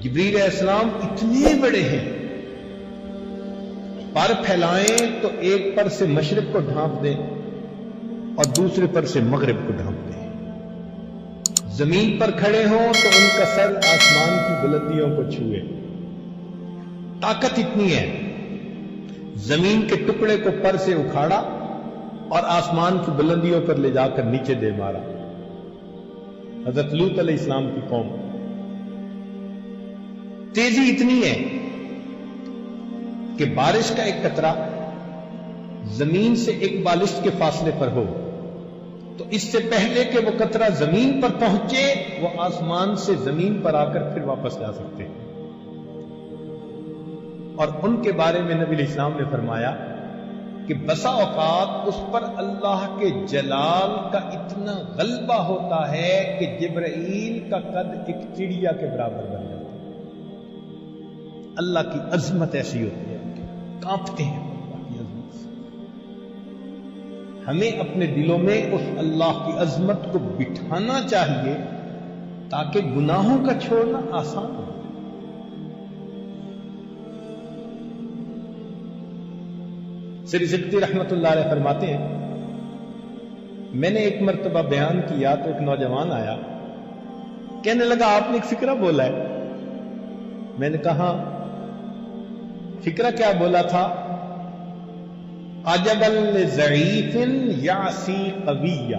جبریل علیہ السلام اتنے بڑے ہیں، پر پھیلائیں تو ایک پر سے مشرق کو ڈھانپ دیں اور دوسرے پر سے مغرب کو ڈھانپ دیں، زمین پر کھڑے ہوں تو ان کا سر آسمان کی بلندیوں کو چھوئے، طاقت اتنی ہے، زمین کے ٹکڑے کو پر سے اکھاڑا اور آسمان کی بلندیوں پر لے جا کر نیچے دے مارا۔ حضرت لوط علیہ السلام کی قوم، تیزی اتنی ہے کہ بارش کا ایک قطرہ زمین سے ایک بالشت کے فاصلے پر ہو تو اس سے پہلے کہ وہ قطرہ زمین پر پہنچے وہ آسمان سے زمین پر آ کر پھر واپس جا سکتے ہیں۔ اور ان کے بارے میں نبی علیہ السلام نے فرمایا کہ بسا اوقات اس پر اللہ کے جلال کا اتنا غلبہ ہوتا ہے کہ جبرائیل کا قد ایک چڑیا کے برابر بن جاتا ہے۔ اللہ کی عظمت ایسی ہوتی ہے، کانپتے ہیں اللہ کی عظمت سے۔ ہمیں اپنے دلوں میں اس اللہ کی عظمت کو بٹھانا چاہیے تاکہ گناہوں کا چھوڑنا آسان ہو۔ سری سکتی رحمت اللہ علیہ فرماتے ہیں، میں نے ایک مرتبہ بیان کیا تو ایک نوجوان آیا، کہنے لگا آپ نے ایک فقرہ بولا ہے۔ میں نے کہا فقرہ کیا بولا تھا؟ عجبا لضعیف یعصی قویا،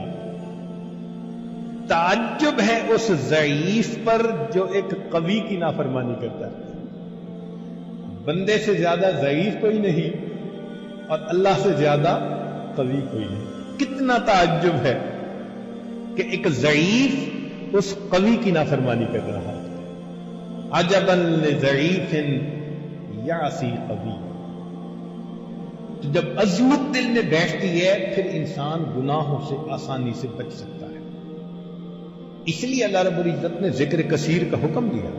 تعجب ہے اس ضعیف پر جو ایک قوی کی نافرمانی کرتا ہے۔ بندے سے زیادہ ضعیف کوئی نہیں اور اللہ سے زیادہ قوی کوئی نہیں۔ کتنا تعجب ہے کہ ایک ضعیف اس قوی کی نافرمانی کر رہا ہے۔ عجبا لضعیف یعصی قوی، تو جب عظمت دل میں بیٹھتی ہے پھر انسان گناہوں سے آسانی سے بچ سکتا ہے۔ اس لیے اللہ رب العزت نے ذکر کثیر کا حکم دیا،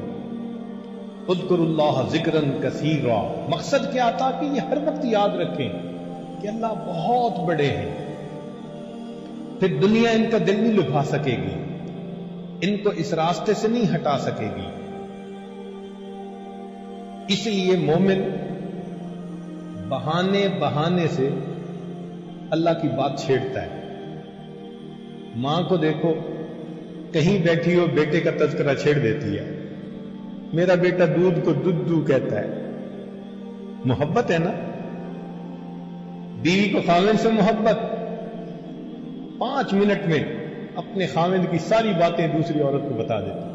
اذکروا اللہ ذکرا کثیرا۔ مقصد کیا تھا کہ یہ ہر وقت یاد رکھیں کہ اللہ بہت بڑے ہیں، پھر دنیا ان کا دل نہیں لبھا سکے گی، ان کو اس راستے سے نہیں ہٹا سکے گی۔ اس لیے مومن بہانے سے اللہ کی بات چھیڑتا ہے۔ ماں کو دیکھو کہیں بیٹھی ہو بیٹے کا تذکرہ چھیڑ دیتی ہے، میرا بیٹا دودھ کو دودھو کہتا ہے۔ محبت ہے نا، بیوی کو خاوند سے محبت، 5 منٹ میں اپنے خاوند کی ساری باتیں دوسری عورت کو بتا دیتی ہے۔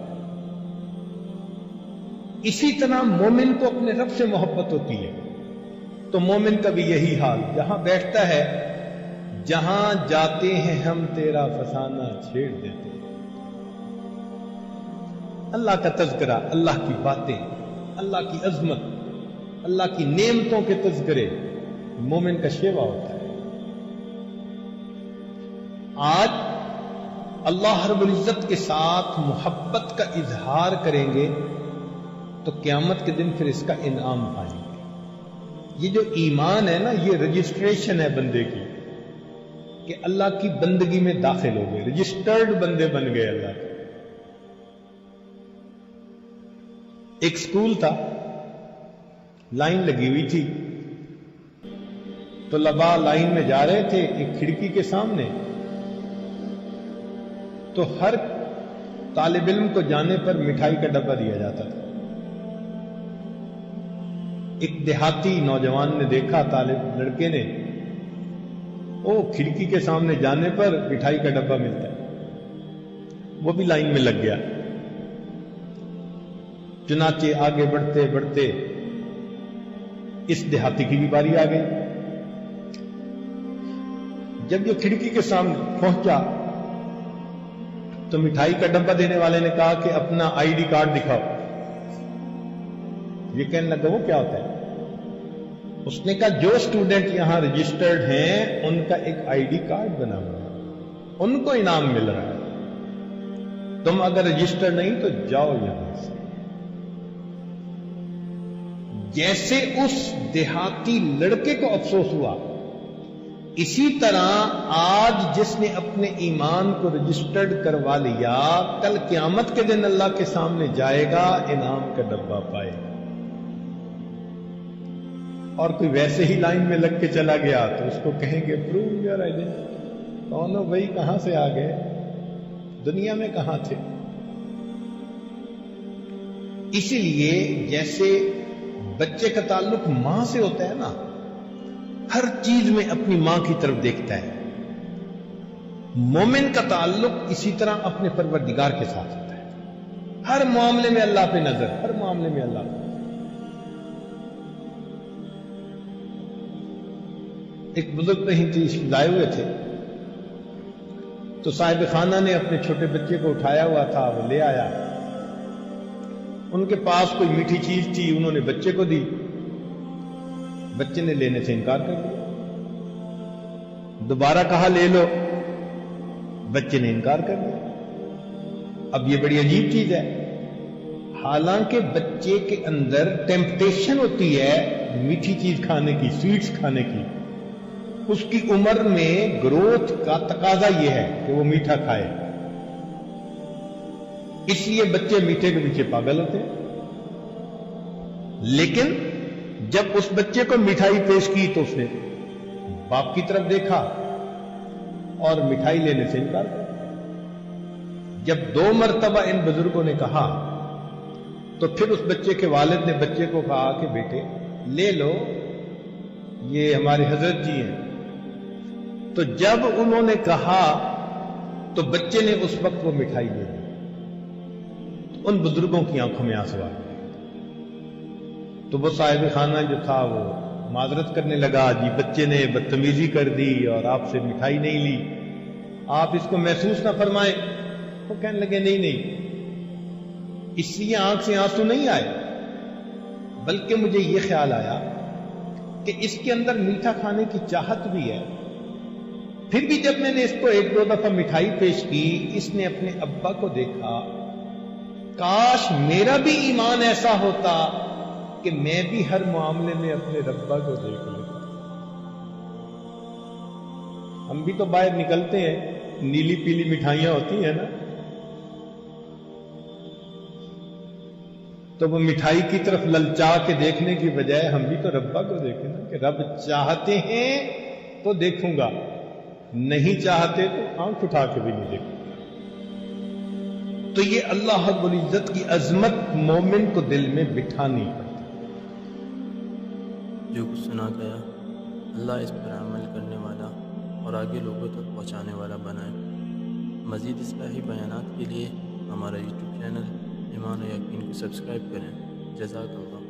اسی طرح مومن کو اپنے رب سے محبت ہوتی ہے، تو مومن کا بھی یہی حال، جہاں بیٹھتا ہے جہاں جاتے ہیں ہم تیرا فسانہ چھیڑ دیتے ہیں۔ اللہ کا تذکرہ، اللہ کی باتیں، اللہ کی عظمت، اللہ کی نعمتوں کے تذکرے مومن کا شیوا ہوتا ہے۔ آج اللہ رب العزت کے ساتھ محبت کا اظہار کریں گے تو قیامت کے دن پھر اس کا انعام پائیں گے۔ یہ جو ایمان ہے نا، یہ رجسٹریشن ہے بندے کی کہ اللہ کی بندگی میں داخل ہو گئے، رجسٹرڈ بندے بن گئے اللہ کے۔ ایک سکول تھا، لائن لگی ہوئی تھی، طلباء لائن میں جا رہے تھے، ایک کھڑکی کے سامنے، تو ہر طالب علم کو جانے پر مٹھائی کا ڈبہ دیا جاتا تھا۔ ایک دیہاتی نوجوان نے دیکھا، لڑکے نے، کھڑکی کے سامنے جانے پر مٹھائی کا ڈبہ ملتا ہے، وہ بھی لائن میں لگ گیا۔ چنانچہ آگے بڑھتے بڑھتے اس دیہاتی کی بھی باری آ گئی۔ جب یہ کھڑکی کے سامنے پہنچا تو مٹھائی کا ڈبہ دینے والے نے کہا کہ اپنا آئی ڈی کارڈ دکھاؤ۔ یہ کہنے لگا وہ کیا ہوتا ہے؟ اس نے کہا جو اسٹوڈنٹ یہاں رجسٹرڈ ہیں ان کا ایک آئی ڈی کارڈ بنا ہوا ہے، ان کو انعام مل رہا ہے، تم اگر رجسٹرڈ نہیں تو جاؤ یہاں سے۔ جیسے اس دیہاتی لڑکے کو افسوس ہوا اسی طرح آج جس نے اپنے ایمان کو رجسٹرڈ کروا لیا، کل قیامت کے دن اللہ کے سامنے جائے گا، انعام کا ڈبہ پائے گا۔ اور کوئی ویسے ہی لائن میں لگ کے چلا گیا تو اس کو کہیں گے پروو یور آئیڈینٹی، کون ہو بھائی، کہاں سے آ گئے، دنیا میں کہاں تھے؟ اسی لیے جیسے بچے کا تعلق ماں سے ہوتا ہے نا، ہر چیز میں اپنی ماں کی طرف دیکھتا ہے، مومن کا تعلق اسی طرح اپنے پروردگار کے ساتھ ہوتا ہے، ہر معاملے میں اللہ پہ نظر، ہر معاملے میں اللہ پہ۔ ایک بزرگ کہیں تشریف لائے ہوئے تھے تو صاحب خانہ نے اپنے چھوٹے بچے کو اٹھایا ہوا تھا، وہ لے آیا، ان کے پاس کوئی میٹھی چیز تھی، انہوں نے بچے کو دی، بچے نے لینے سے انکار کر دیا، دوبارہ کہا لے لو، بچے نے انکار کر دیا۔ اب یہ بڑی عجیب چیز ہے، حالانکہ بچے کے اندر ٹیمپٹیشن ہوتی ہے میٹھی چیز کھانے کی، سویٹس کھانے کی، اس کی عمر میں گروتھ کا تقاضا یہ ہے کہ وہ میٹھا کھائے، اس لیے بچے میٹھے کے پیچھے پاگل ہوتے ہیں۔ لیکن جب اس بچے کو مٹھائی پیش کی تو اس نے باپ کی طرف دیکھا اور مٹھائی لینے سے انکار کر دیا۔ جب 2 مرتبہ ان بزرگوں نے کہا تو پھر اس بچے کے والد نے بچے کو کہا کہ بیٹے لے لو، یہ ہمارے حضرت جی ہیں۔ تو جب انہوں نے کہا تو بچے نے اس وقت وہ مٹھائی لے لی، ان بزرگوں کی آنکھوں میں آنسو آ گئے۔ تو وہ صاحب خانہ جو تھا وہ معذرت کرنے لگا، جی بچے نے بدتمیزی کر دی اور آپ سے مٹھائی نہیں لی، آپ اس کو محسوس نہ فرمائیں۔ وہ کہنے لگے نہیں، اس لیے آنکھ سے آنسو نہیں آئے، بلکہ مجھے یہ خیال آیا کہ اس کے اندر میٹھا کھانے کی چاہت بھی ہے۔ پھر بھی جب میں نے اس کو 1-2 دفعہ مٹھائی پیش کی، اس نے اپنے ابا کو دیکھا، کاش میرا بھی ایمان ایسا ہوتا کہ میں بھی ہر معاملے میں اپنے ربا کو دیکھ لیتا۔ ہم بھی تو باہر نکلتے ہیں، نیلی پیلی مٹھائیاں ہوتی ہیں نا، تو وہ مٹھائی کی طرف للچا کے دیکھنے کی بجائے ہم بھی تو ربا کو دیکھیں نا، کہ رب چاہتے ہیں تو دیکھوں گا، نہیں چاہتے تو آنکھ اٹھا کے بھی نہیں دیکھوں گا۔ تو یہ اللہ رب العزت کی عظمت مومن کو دل میں بٹھانی پڑتی۔ جو کچھ سنا گیا اللہ اس پر عمل کرنے والا اور آگے لوگوں تک پہنچانے والا بنائے۔ مزید اصلاحی بیانات کے لیے ہمارا یوٹیوب چینل ایمان و یقین کو سبسکرائب کریں۔ جزاک اللہ۔